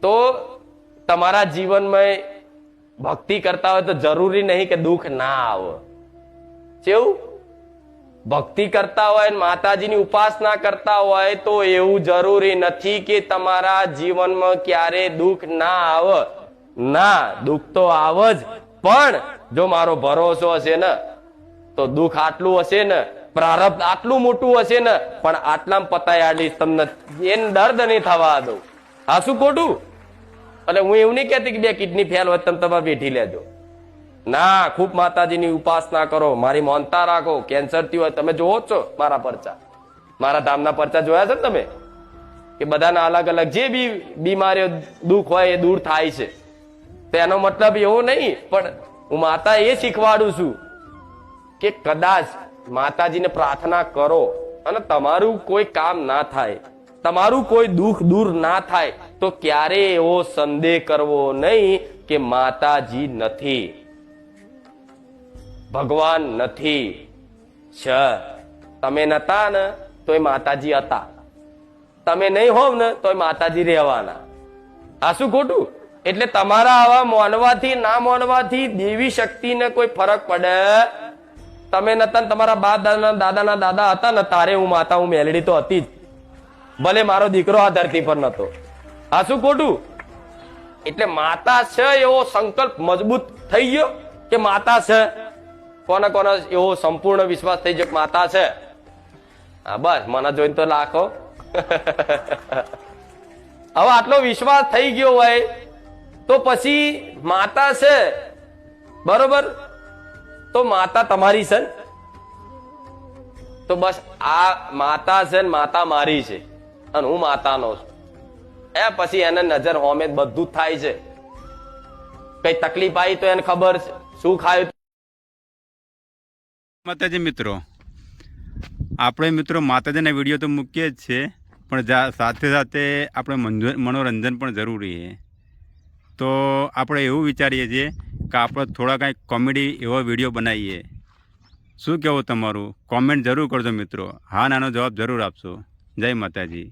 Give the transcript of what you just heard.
તો તમારા જીવનમાં ભક્તિ કરતા હોય તો જરૂરી નહીં કે દુઃખ ના આવે. કેવું? ભક્તિ કરતા હોય માતાજીની ઉપાસના કરતા હોય તો એવું જરૂરી નથી કે તમારા જીવનમાં ક્યારે દુઃખ ના આવે. ના, દુઃખ તો આવે જ, પણ જો મારો ભરોસો હશે ને તો દુઃખ આટલું હશે ને, પ્રારબ્ધ આટલું મોટું હશે ને, પણ આટલામાં પતાય આડીશ તમને, એને દર્દ નહીં થવા દઉં. હા, શું ખોટું? એટલે હું એવું નહીં કહેતી કે 2 કિડની ફેલ હોય તમે તમારે બેઠી લેજો. ના, ખૂબ માતાજીની ઉપાસના કરો, મારી માનતા રાખો. કેન્સર થયું હોય તમે જોવો જ છો મારા પરચા, મારા ધામના પરચા જોયા છે ને તમે, કે બધાના અલગ અલગ જે બી બીમારીઓ દુઃખ હોય એ દૂર થાય છે. તો એનો મતલબ એવો નહીં, પણ હું માતા એ શીખવાડું છું કે કદાચ માતાજીને પ્રાર્થના કરો અને તમારું કોઈ કામ ના થાય, તમારું કોઈ દુઃખ દૂર ના થાય, તો ક્યારે એવો સંદેહ કરવો નહીં કે માતાજી નથી, ભગવાન નથી. તમે નતા ને તોય માતાજી હતા, તમે નહીં હોવ ને તોય માતાજી રહેવાના. આ શું ખોટું? એટલે તમારા આવા માનવાથી ના માનવાથી દેવી શક્તિને કોઈ ફરક પડે? તમે નતા ને તમારા બા દાદાના દાદા હતા ને તારે હું માતા, હું મેલડી તો હતી જ, ભલે મારો દીકરો આ ધરતી પર નતો. આ શું ખોટું? એટલે માતા છે એવો સંકલ્પ મજબૂત થઈ ગયો કે માતા છે. કોને કોને એવો સંપૂર્ણ વિશ્વાસ થઈ ગયો કે માતા છે? હા, બસ મને જોઈને તો લાખો. હવે આટલો વિશ્વાસ થઈ ગયો હોય તો પછી માતા છે, બરોબર, તો માતા તમારી છે. તો બસ આ માતા છે ને માતા મારી છે અને હું માતાનો છું. પછી એને નજર હોમે બધું જ થાય છે. કઈ તકલીફ આવી તો એને ખબર છે, શું ખાયું. માતાજી મિત્રો, આપણે મિત્રો માતાજીના વિડીયો તો મૂકીએ જ છે, પણ સાથે સાથે આપણે મનોરંજન પણ જરૂરી છે. તો આપણે એવું વિચારીએ છીએ કે આપણે થોડા કાંઈક કોમેડી એવો વિડીયો બનાવીએ. શું કહેવું તમારું? કોમેન્ટ જરૂર કરજો મિત્રો. હા, નાનો જવાબ જરૂર આપશો. જય માતાજી.